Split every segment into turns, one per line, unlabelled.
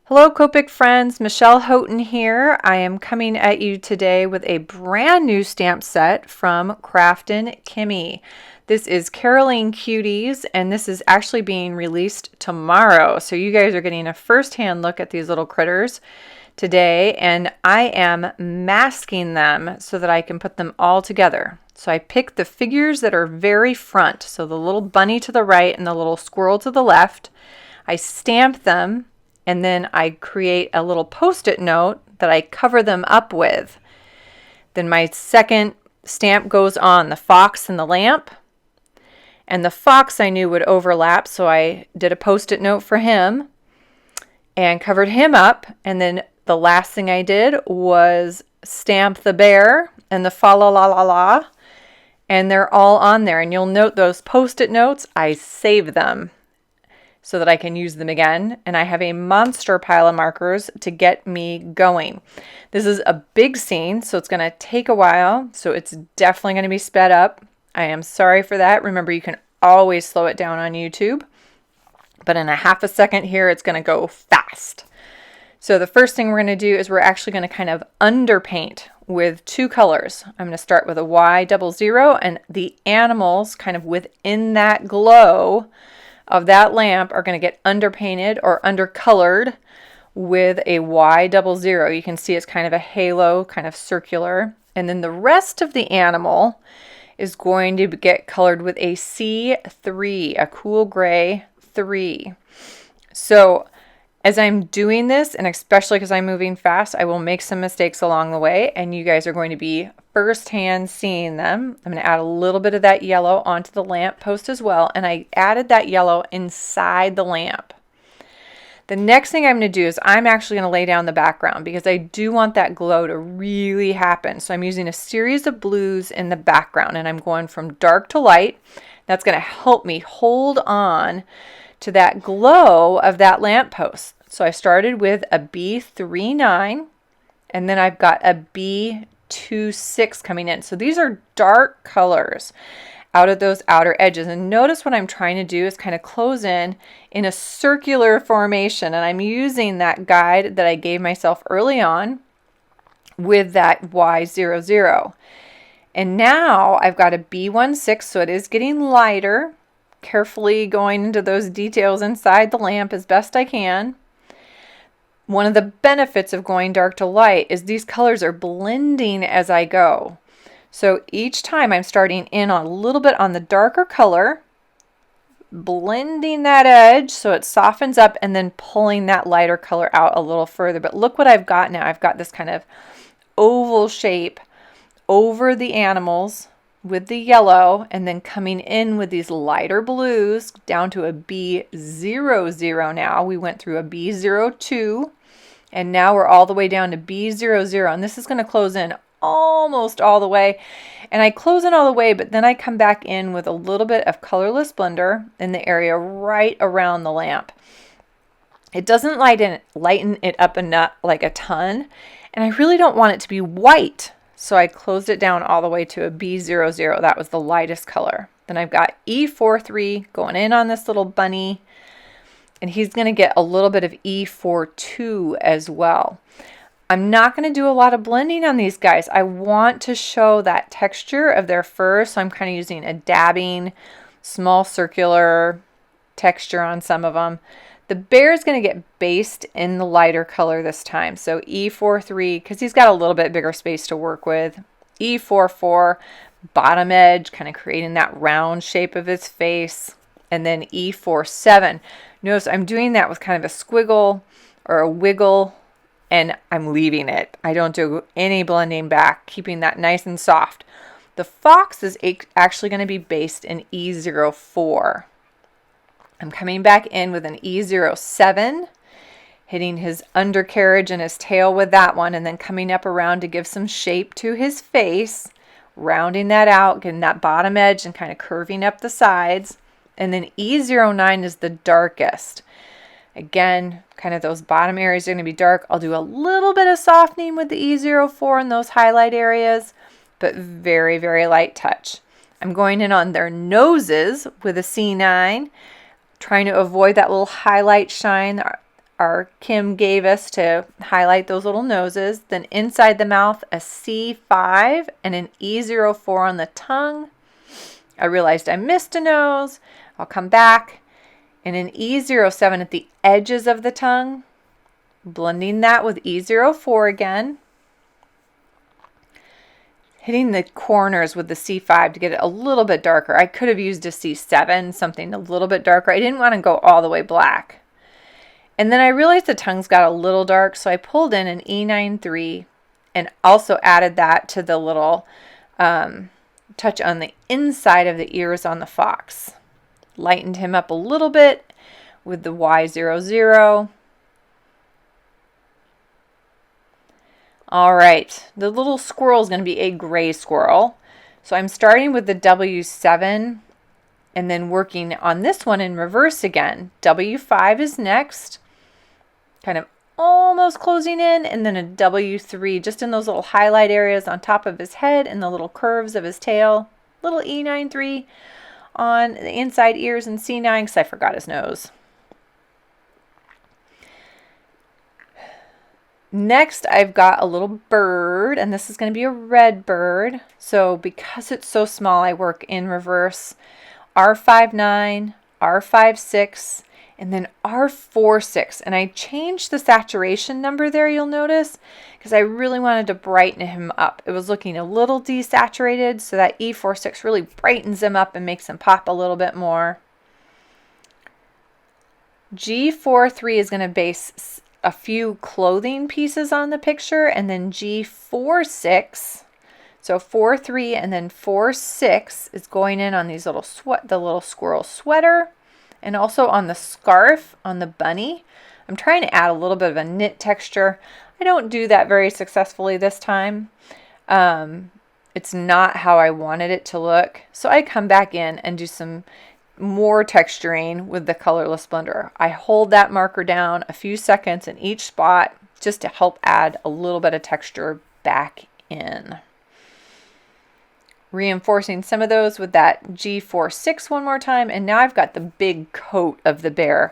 Hello Copic friends, Michelle Houghton here. I am coming at you today with a brand new stamp set from Kraftin Kimmie. This is Caroline Cuties, and this is actually being released tomorrow. So you guys are getting a first-hand look at these little critters today, and I am masking them so that I can put them all together. So I picked the figures that are very front, so the little bunny to the right and the little squirrel to the left. I stamp them, and then I create a little post-it note that I cover them up with. Then my second stamp goes on the fox and the lamp. And the fox I knew would overlap, so I did a post-it note for him and covered him up. And then the last thing I did was stamp the bear and the fa la la la la. And they're all on there. And you'll note those post-it notes, I save them so that I can use them again. And I have a monster pile of markers to get me going. This is a big scene, so it's going to take a while. So it's definitely going to be sped up. I am sorry for that. Remember, you can always slow it down on YouTube. But in a half a second here, it's going to go fast. So the first thing we're going to do is we're actually going to kind of underpaint with two colors. I'm going to start with a Y00, and the animals kind of within that glow of that lamp are going to get underpainted or undercolored with a Y00. You can see it's kind of a halo, kind of circular. And then the rest of the animal is going to get colored with a C3, a cool gray 3. So as I'm doing this, and especially because I'm moving fast, I will make some mistakes along the way, and you guys are going to be firsthand seeing them. I'm going to add a little bit of that yellow onto the lamp post as well, and I added that yellow inside the lamp. The next thing I'm going to do is I'm actually going to lay down the background because I do want that glow to really happen. So I'm using a series of blues in the background, and I'm going from dark to light. That's going to help me hold on to that glow of that lamppost. So I started with a B39, and then I've got a B26 coming in. So these are dark colors out of those outer edges. And notice what I'm trying to do is kind of close in a circular formation. And I'm using that guide that I gave myself early on with that Y00. And now I've got a B16, so it is getting lighter. Carefully going into those details inside the lamp as best I can. One of the benefits of going dark to light is these colors are blending as I go. So each time I'm starting in on a little bit on the darker color, blending that edge so it softens up, and then pulling that lighter color out a little further. But look what I've got now. I've got this kind of oval shape over the animals with the yellow, and then coming in with these lighter blues down to a B00 now. We went through a B02, and now we're all the way down to B00, and this is going to close in almost all the way. And I close in all the way, but then I come back in with a little bit of colorless blender in the area right around the lamp. It doesn't lighten it up enough, like a ton, and I really don't want it to be white. So I closed it down all the way to a B00. That was the lightest color. Then I've got E43 going in on this little bunny. And he's going to get a little bit of E42 as well. I'm not going to do a lot of blending on these guys. I want to show that texture of their fur. So I'm kind of using a dabbing, small circular texture on some of them. The bear is going to get based in the lighter color this time. So E43, because he's got a little bit bigger space to work with. E44, bottom edge, kind of creating that round shape of his face. And then E47. Notice I'm doing that with kind of a squiggle or a wiggle, and I'm leaving it. I don't do any blending back, keeping that nice and soft. The fox is actually going to be based in E04. I'm coming back in with an E07, hitting his undercarriage and his tail with that one, and then coming up around to give some shape to his face, rounding that out, getting that bottom edge and kind of curving up the sides. And then E09 is the darkest. Again, kind of those bottom areas are going to be dark. I'll do a little bit of softening with the E04 in those highlight areas, but very, very light touch. I'm going in on their noses with a C9, trying to avoid that little highlight shine our Kim gave us to highlight those little noses. Then inside the mouth, a C5 and an E04 on the tongue. I realized I missed a nose. I'll come back. And an E07 at the edges of the tongue. Blending that with E04 again. Hitting the corners with the C5 to get it a little bit darker. I could have used a C7, something a little bit darker. I didn't want to go all the way black. And then I realized the tongue's got a little dark, so I pulled in an E93 and also added that to the little touch on the inside of the ears on the fox. Lightened him up a little bit with the Y00. All right, the little squirrel is going to be a gray squirrel. So I'm starting with the W7 and then working on this one in reverse again. W5 is next, kind of almost closing in, and then a W3 just in those little highlight areas on top of his head and the little curves of his tail. Little E93 on the inside ears and C9 because I forgot his nose. Next, I've got a little bird, and this is going to be a red bird. So because it's so small, I work in reverse. R59, R56, and then R46. And I changed the saturation number there, you'll notice, because I really wanted to brighten him up. It was looking a little desaturated, so that E46 really brightens him up and makes him pop a little bit more. G43 is going to base a few clothing pieces on the picture, and then G46, so 4-3 and then 4-6 is going in on these little the little squirrel sweater, and also on the scarf on the bunny. I'm trying to add a little bit of a knit texture. I don't do that very successfully this time. It's not how I wanted it to look, so I come back in and do some more texturing with the colorless blender. I hold that marker down a few seconds in each spot just to help add a little bit of texture back in. Reinforcing some of those with that G46 one more time, and now I've got the big coat of the bear.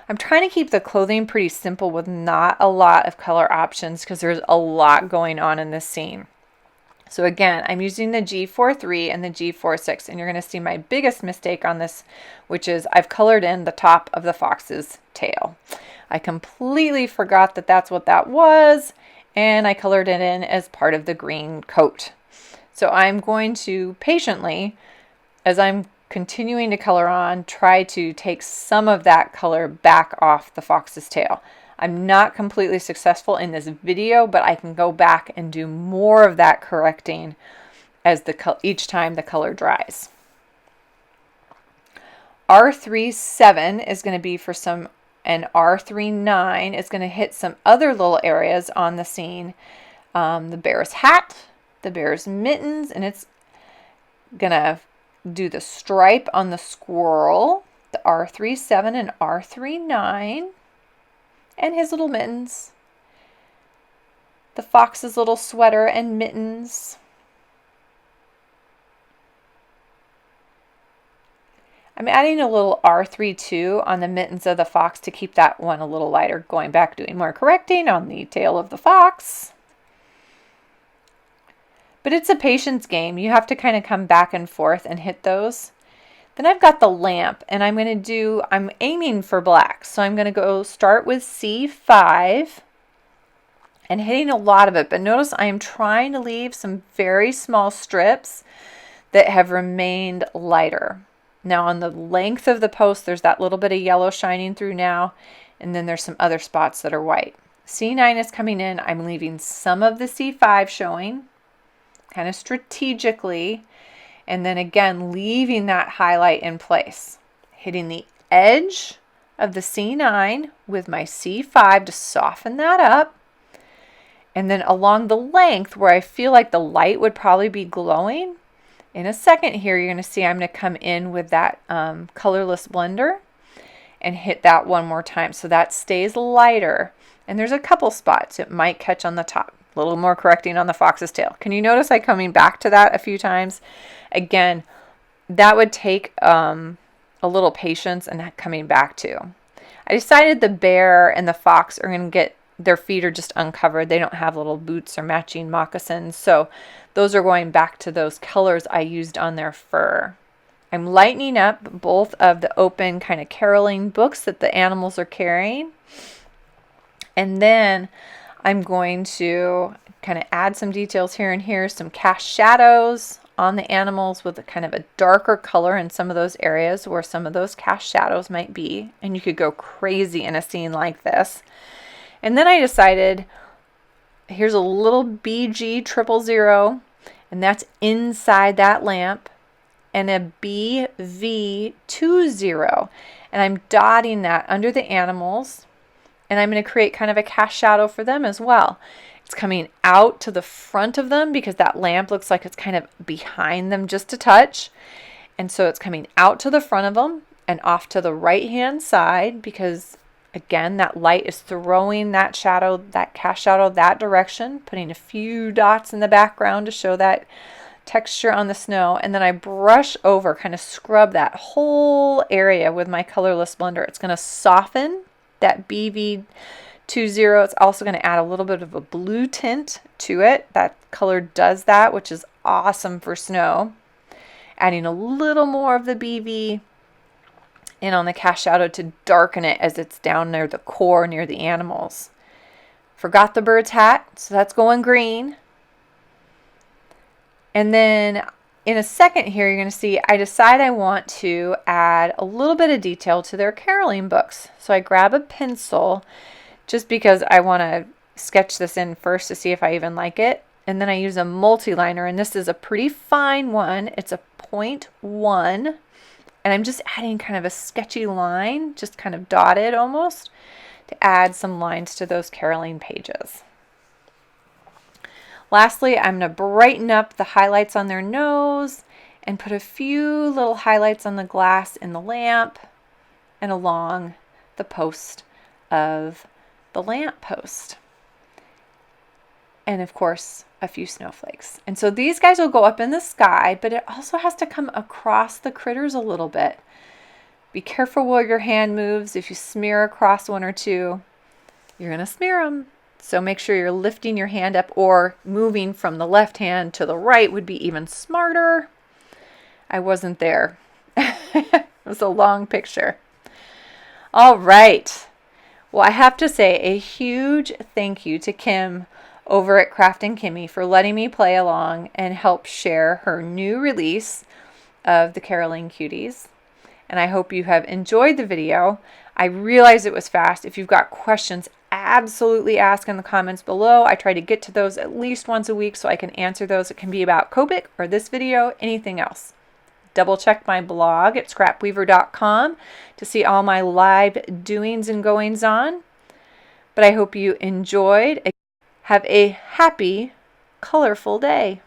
I'm trying to keep the clothing pretty simple with not a lot of color options because there's a lot going on in this scene. So again, I'm using the G43 and the G46, and you're going to see my biggest mistake on this, which is I've colored in the top of the fox's tail. I completely forgot that that's what that was, and I colored it in as part of the green coat. So I'm going to patiently, as I'm continuing to color on, try to take some of that color back off the fox's tail. I'm not completely successful in this video, but I can go back and do more of that correcting as each time the color dries. R37 is going to be for some, and R39 is going to hit some other little areas on the scene. The bear's hat, the bear's mittens, and it's going to do the stripe on the squirrel, the R37 and R39. And his little mittens, the fox's little sweater and mittens. I'm adding a little R32 on the mittens of the fox to keep that one a little lighter. Going back, doing more correcting on the tail of the fox. But it's a patience game. You have to kind of come back and forth and hit those. Then I've got the lamp, and I'm aiming for black. So I'm going to go start with C5 and hitting a lot of it. But notice I am trying to leave some very small strips that have remained lighter. Now on the length of the post, there's that little bit of yellow shining through now, and then there's some other spots that are white. C9 is coming in. I'm leaving some of the C5 showing, kind of strategically. And then again, leaving that highlight in place. Hitting the edge of the C9 with my C5 to soften that up. And then along the length where I feel like the light would probably be glowing. In a second here, you're going to see I'm going to come in with that colorless blender and hit that one more time. So that stays lighter. And there's a couple spots it might catch on the top. A little more correcting on the fox's tail. Can you notice I coming back to that a few times? Again, that would take a little patience and coming back to. I decided the bear and the fox are going to get, their feet are just uncovered. They don't have little boots or matching moccasins. So those are going back to those colors I used on their fur. I'm lightening up both of the open kind of caroling books that the animals are carrying. And then I'm going to kind of add some details here and here, some cast shadows on the animals with a kind of a darker color in some of those areas where some of those cast shadows might be. And you could go crazy in a scene like this. And then I decided, here's a little BG000, and that's inside that lamp, and a BV20, and I'm dotting that under the animals, and I'm going to create kind of a cast shadow for them as well. It's coming out to the front of them because that lamp looks like it's kind of behind them just a touch, and so it's coming out to the front of them and off to the right hand side because again, that light is throwing that shadow, that cast shadow, that direction, putting a few dots in the background to show that texture on the snow. And then I brush over, kind of scrub that whole area with my colorless blender. It's going to soften that BV20. It's also going to add a little bit of a blue tint to it. That color does that, which is awesome for snow. Adding a little more of the BV in on the cast shadow to darken it as it's down near the core near the animals. Forgot the bird's hat, so that's going green. And then in a second here, you're going to see I decide I want to add a little bit of detail to their caroling books. So I grab a pencil just because I want to sketch this in first to see if I even like it. And then I use a multi-liner, and this is a pretty fine one. It's a 0.1. And I'm just adding kind of a sketchy line, just kind of dotted almost, to add some lines to those caroling pages. Lastly, I'm going to brighten up the highlights on their nose and put a few little highlights on the glass in the lamp and along the post of the lamp post. And of course, a few snowflakes. And so these guys will go up in the sky, but it also has to come across the critters a little bit. Be careful where your hand moves. If you smear across one or two, you're going to smear them. So make sure you're lifting your hand up, or moving from the left hand to the right would be even smarter. I wasn't there. It was a long picture. All right. Well, I have to say a huge thank you to Kim over at Kraftin Kimmie for letting me play along and help share her new release of the Caroling Cuties. And I hope you have enjoyed the video. I realize it was fast. If you've got questions, absolutely ask in the comments below. I try to get to those at least once a week so I can answer those. It can be about Copic or this video, anything else. Double check my blog at scrapweaver.com to see all my live doings and goings on. But I hope you enjoyed. Have a happy, colorful day.